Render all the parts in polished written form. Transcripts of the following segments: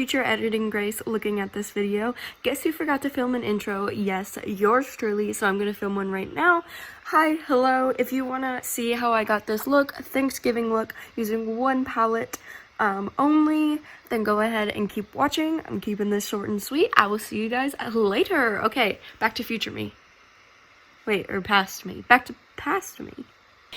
Future editing Grace looking at this video. Guess who forgot to film an intro? Yes, yours truly, so I'm gonna film one right now. Hi, hello. If you wanna see how I got this look, Thanksgiving look, using one palette only, then go ahead and keep watching. I'm keeping this short and sweet. I will see you guys later. Okay, back to future me. Wait, or past me. Back to past me.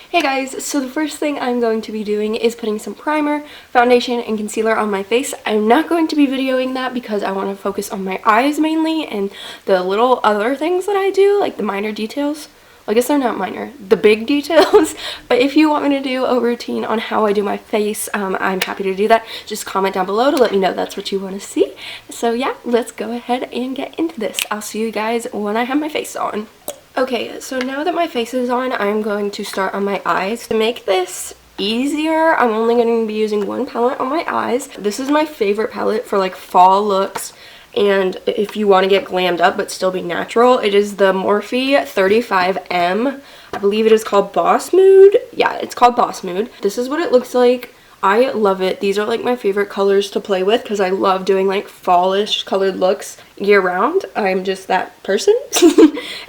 Hey guys, so the first thing I'm going to be doing is putting some primer, foundation, and concealer on my face. I'm not going to be videoing that because I want to focus on my eyes mainly and the little other things that I do, like the minor details. Well, I guess they're not minor, the big details. But if you want me to do a routine on how I do my face, I'm happy to do that. Just comment down below to let me know that's what you want to see. So yeah, let's go ahead and get into this. I'll see you guys when I have my face on. Okay, so now that my face is on, I'm going to start on my eyes. To make this easier, I'm only going to be using one palette on my eyes. This is my favorite palette for like fall looks, and if you want to get glammed up but still be natural, it is the Morphe 35M. I believe it is called Boss Mood. Yeah, it's called Boss Mood. This is what it looks like. I love it. These are like my favorite colors to play with because I love doing like fallish colored looks year round. I'm just that person.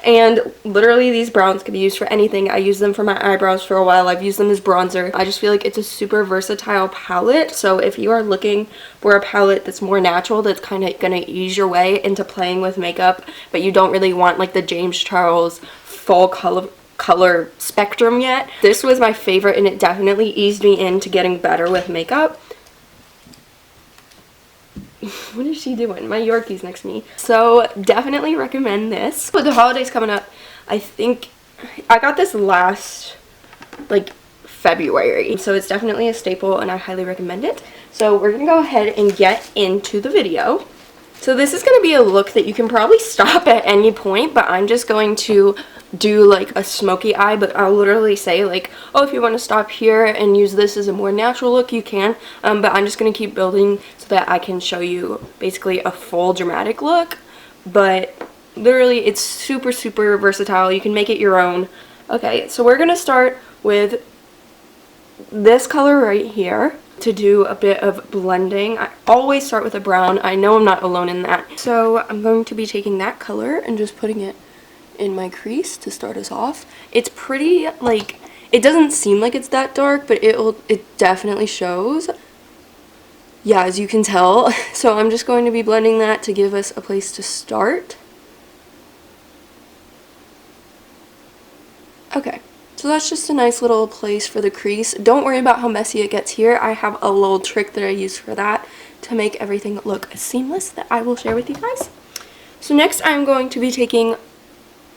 And literally these browns can be used for anything. I use them for my eyebrows for a while. I've used them as bronzer. I just feel like it's a super versatile palette. So if you are looking for a palette that's more natural, that's kind of gonna ease your way into playing with makeup, but you don't really want like the James Charles fall color spectrum yet, this was my favorite, and it definitely eased me into getting better with makeup. What is she doing? My Yorkie's next to me. So definitely recommend this. With the holidays coming up, I think I got this last like February, so it's definitely a staple and I highly recommend it. So we're gonna go ahead and get into the video. So this is going to be a look that you can probably stop at any point, but I'm just going to do like a smoky eye, but I'll literally say like, oh, if you want to stop here and use this as a more natural look, you can, but I'm just going to keep building so that I can show you basically a full dramatic look. But literally it's super versatile. You can make it your own. Okay, so we're going to start with this color right here to do a bit of blending. I always start with a brown. I know I'm not alone in that. So I'm going to be taking that color and just putting it in my crease to start us off. It's pretty, like, it doesn't seem like it's that dark, but it definitely shows. Yeah, as you can tell. So I'm just going to be blending that to give us a place to start. Okay. So that's just a nice little place for the crease. Don't worry about how messy it gets here. I have a little trick that I use for that to make everything look seamless that I will share with you guys. So next I'm going to be taking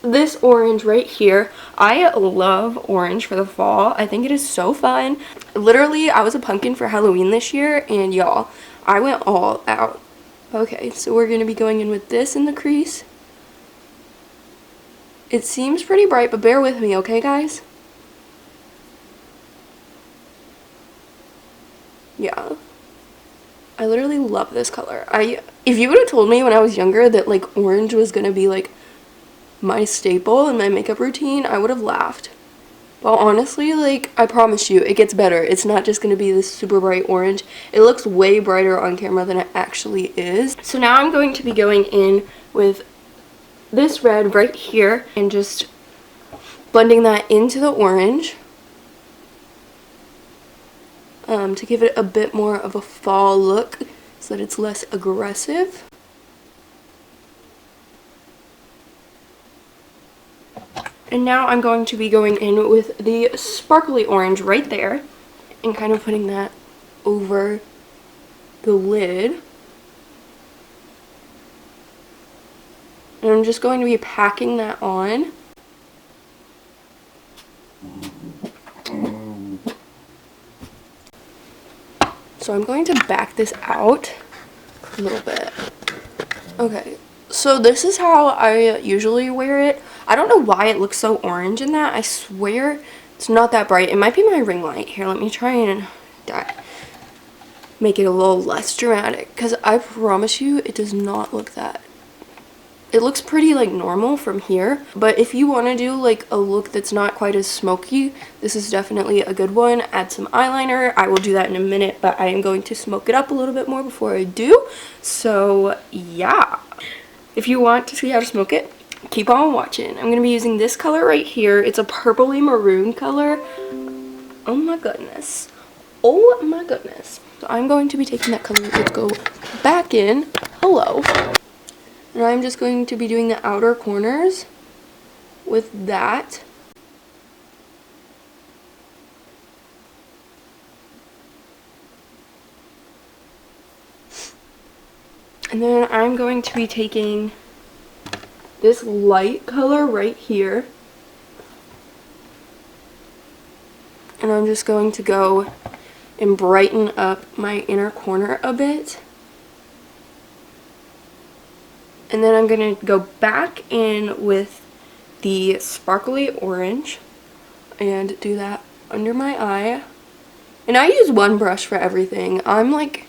this orange right here. I love orange for the fall. I think it is so fun. Literally, I was a pumpkin for Halloween this year, and y'all, I went all out. Okay, so we're going to be going in with this in the crease. It seems pretty bright, but bear with me, okay guys? Yeah, I literally love this color. If you would have told me when I was younger that like orange was gonna be like my staple in my makeup routine, I would have laughed. But honestly, like, I promise you, it gets better. It's not just gonna be this super bright orange. It looks way brighter on camera than it actually is. So now I'm going to be going in with this red right here and just blending that into the orange. To give it a bit more of a fall look so that it's less aggressive. And now I'm going to be going in with the sparkly orange right there and kind of putting that over the lid. And I'm just going to be packing that on. So I'm going to back this out a little bit. Okay, so this is how I usually wear it. I don't know why it looks so orange in that. I swear it's not that bright. It might be my ring light. Here, let me try and make it a little less dramatic, because I promise you it does not look that it looks pretty like normal from here, but if you want to do like a look that's not quite as smoky, this is definitely a good one. Add some eyeliner. I will do that in a minute, but I am going to smoke it up a little bit more before I do. So yeah, if you want to see how to smoke it, keep on watching. I'm going to be using this color right here. It's a purpley maroon color. Oh my goodness. Oh my goodness. So I'm going to be taking that color. Let's go back in. Hello. And I'm just going to be doing the outer corners with that. And then I'm going to be taking this light color right here. And I'm just going to go and brighten up my inner corner a bit. And then I'm going to go back in with the sparkly orange and do that under my eye. And I use one brush for everything. I'm like,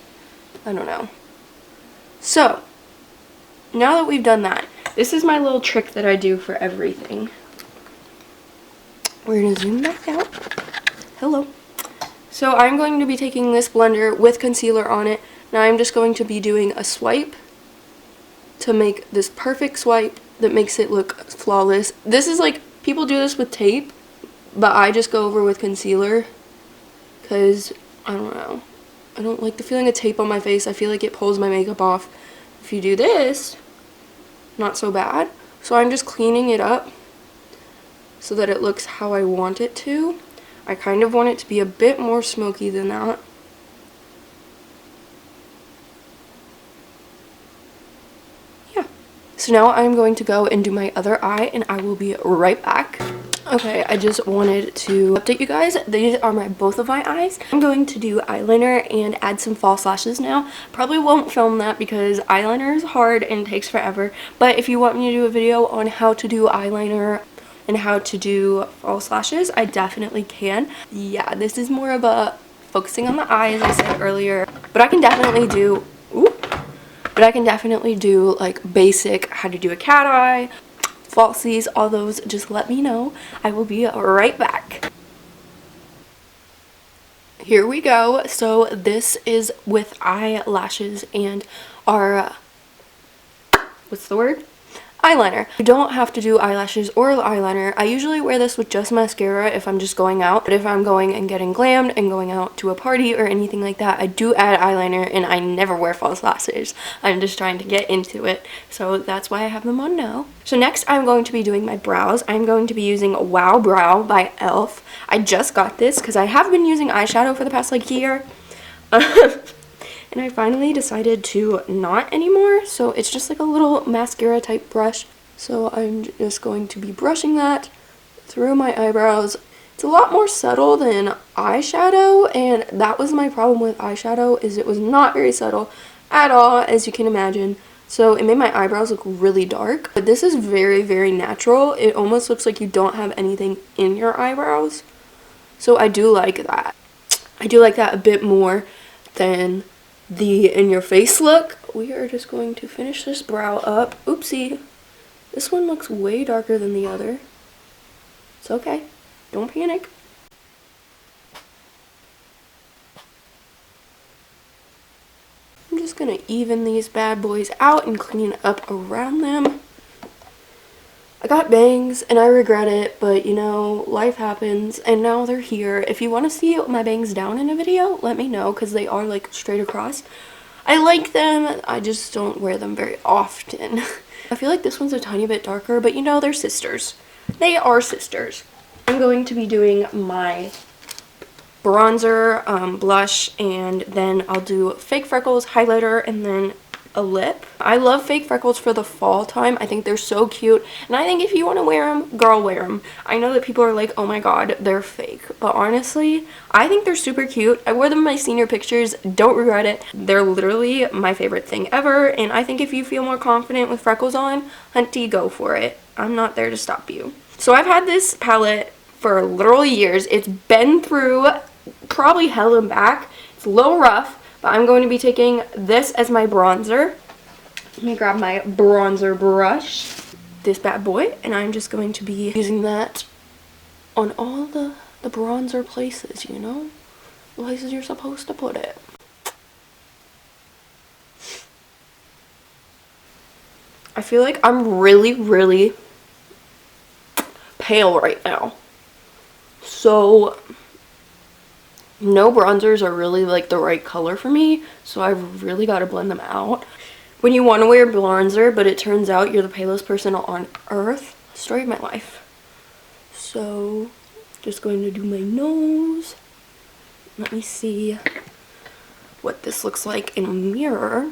I don't know. So, now that we've done that, this is my little trick that I do for everything. We're going to zoom back out. Hello. So I'm going to be taking this blender with concealer on it. Now I'm just going to be doing a swipe to make this perfect swipe that makes it look flawless. This is like, people do this with tape, but I just go over with concealer because, I don't know, I don't like the feeling of tape on my face. I feel like it pulls my makeup off. If you do this, not so bad. So I'm just cleaning it up so that it looks how I want it to. I kind of want it to be a bit more smoky than that. So now I'm going to go and do my other eye, and I will be right back. Okay, I just wanted to update you guys. These are both of my eyes. I'm going to do eyeliner and add some false lashes now. Probably won't film that because eyeliner is hard and takes forever. But if you want me to do a video on how to do eyeliner and how to do false lashes, I definitely can. Yeah, this is more of a focusing on the eye, as I said earlier. But I can definitely do... But I can definitely do like basic how to do a cat eye, falsies, all those. Just let me know. I will be right back. Here we go. So this is with eyelashes and our, what's the word? Eyeliner. You don't have to do eyelashes or eyeliner. I usually wear this with just mascara if I'm just going out. But if I'm going and getting glammed and going out to a party or anything like that, I do add eyeliner, and I never wear false lashes. I'm just trying to get into it. So that's why I have them on now. So next I'm going to be doing my brows. I'm going to be using Wow Brow by e.l.f. I just got this because I have been using eyeshadow for the past like year. And I finally decided to not anymore, so it's just like a little mascara type brush. So I'm just going to be brushing that through my eyebrows. It's a lot more subtle than eyeshadow, and that was my problem with eyeshadow, is it was not very subtle at all, as you can imagine. So it made my eyebrows look really dark. But this is very, very natural. It almost looks like you don't have anything in your eyebrows. So I do like that. I do like that a bit more than the in your face look. We are just going to finish this brow up. Oopsie. This one looks way darker than the other. It's okay. Don't panic. I'm just gonna even these bad boys out and clean up around them. I got bangs and I regret it, but you know, life happens and now they're here. If you want to see my bangs down in a video, let me know, because they are like straight across. I like them, I just don't wear them very often. I feel like this one's a tiny bit darker, but you know, they're sisters. They are sisters. I'm going to be doing my bronzer, blush, and then I'll do fake freckles, highlighter, and then a lip. I love fake freckles for the fall time. I think they're so cute, and I think if you want to wear them, girl, wear them. I know that people are like, oh my god, they're fake, but honestly, I think they're super cute. I wore them in my senior pictures, don't regret it. They're literally my favorite thing ever, and I think if you feel more confident with freckles on, hunty, go for it. I'm not there to stop you. So I've had this palette for literally years. It's been through probably hell and back. It's a little rough, but I'm going to be taking this as my bronzer. Let me grab my bronzer brush, this bad boy, and I'm just going to be using that on all the bronzer places, you know? The places you're supposed to put it. I feel like I'm really, really pale right now. So no bronzers are really like the right color for me, so I've really got to blend them out. When you want to wear bronzer, but it turns out you're the palest person on earth, story of my life. So just going to do my nose. Let me see what this looks like in a mirror.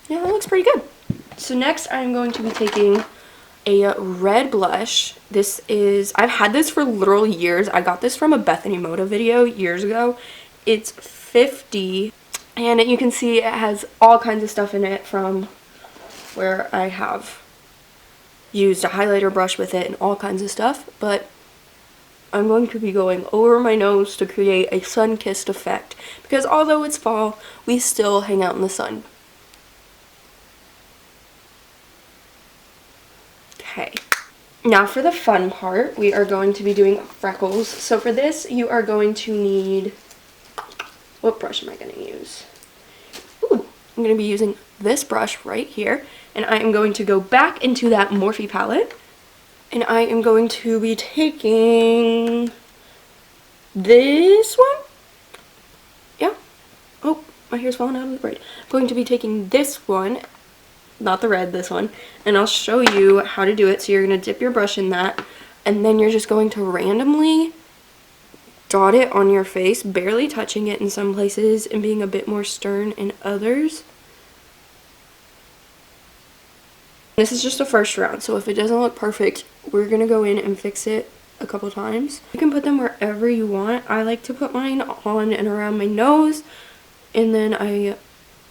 Yeah, that looks pretty good. So next I'm going to be taking a red blush. This is, I've had this for literal years. I got this from a Bethany Moda video years ago. It's 50, and you can see it has all kinds of stuff in it, from where I have used a highlighter brush with it and all kinds of stuff, but I'm going to be going over my nose to create a sun-kissed effect, because although it's fall, we still hang out in the sun. Okay, now for the fun part, we are going to be doing freckles. So for this, you are going to need, what brush am I going to use? Ooh, I'm going to be using this brush right here, and I am going to go back into that Morphe palette, and I am going to be taking this one. Yeah. Oh, my hair's falling out of the braid. I'm going to be taking this one, not the red, this one, and I'll show you how to do it. So you're going to dip your brush in that, and then you're just going to randomly dot it on your face, barely touching it in some places and being a bit more stern in others. This is just a first round, so if it doesn't look perfect, we're going to go in and fix it a couple times. You can put them wherever you want. I like to put mine on and around my nose, and then I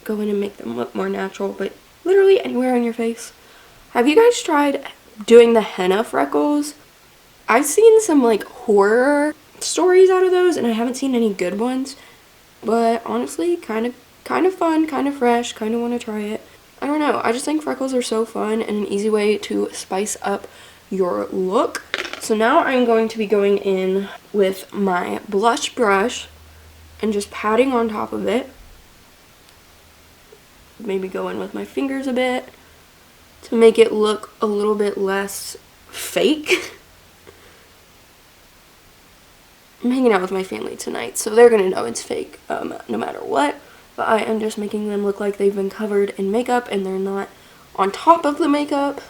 go in and make them look more natural, but literally anywhere on your face. Have you guys tried doing the henna freckles? I've seen some like horror stories out of those, and I haven't seen any good ones, but honestly, kind of fun, kind of fresh, kind of want to try it. I don't know, I just think freckles are so fun and an easy way to spice up your look. So now I'm going to be going in with my blush brush and just patting on top of it. Maybe go in with my fingers a bit to make it look a little bit less fake. I'm hanging out with my family tonight, so they're gonna know it's fake no matter what. But I am just making them look like they've been covered in makeup and they're not on top of the makeup.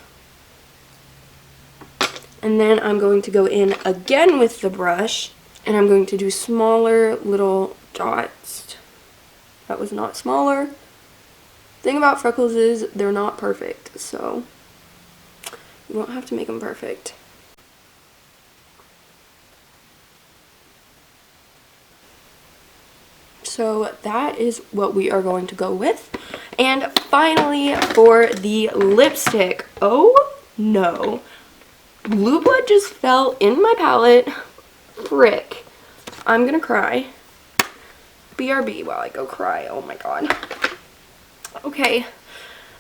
And then I'm going to go in again with the brush, and I'm going to do smaller little dots. That was not smaller. Thing about freckles is they're not perfect, so you won't have to make them perfect. So that is what we are going to go with. And finally, for the lipstick, oh no, blue blood just fell in my palette. Frick, I'm gonna cry. BRB while I go cry. Oh my god. Okay,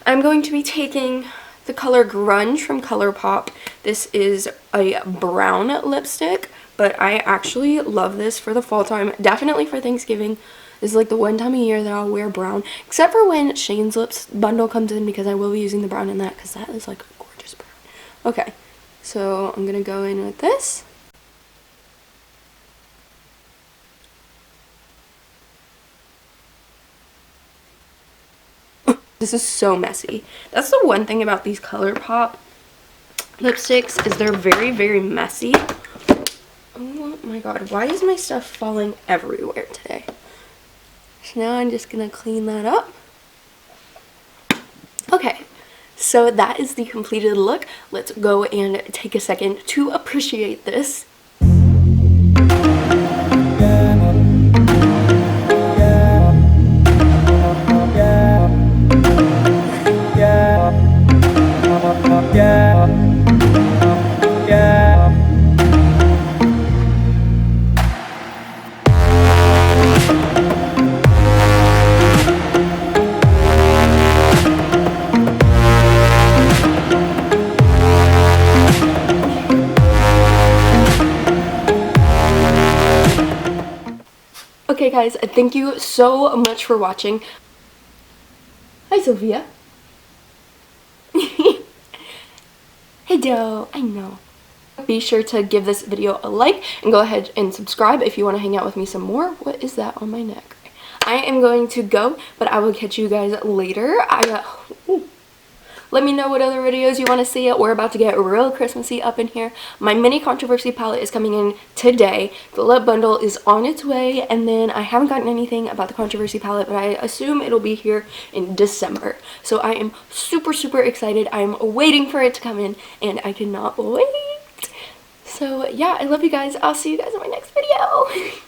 I'm going to be taking the color Grunge from ColourPop. This is a brown lipstick, but I actually love this for the fall time, definitely for Thanksgiving. This is like the one time a year that I'll wear brown, except for when Shane's Lips bundle comes in, because I will be using the brown in that, because that is like a gorgeous brown. Okay, so I'm gonna go in with this. This is so messy. That's the one thing about these ColourPop lipsticks, is they're very, very messy. Oh my god, why is my stuff falling everywhere today? So now I'm just gonna clean that up. Okay, so that is the completed look. Let's go and take a second to appreciate this. Okay guys, thank you so much for watching. Hi Sophia. Hey Joe, I know. Be sure to give this video a like and go ahead and subscribe if you want to hang out with me some more. What is that on my neck? I am going to go, but I will catch you guys later. Let me know what other videos you want to see. We're about to get real Christmassy up in here. My mini controversy palette is coming in today. The lip bundle is on its way, and then I haven't gotten anything about the controversy palette, but I assume it'll be here in December. So I am super, super excited. I'm waiting for it to come in, and I cannot wait. So yeah, I love you guys. I'll see you guys in my next video.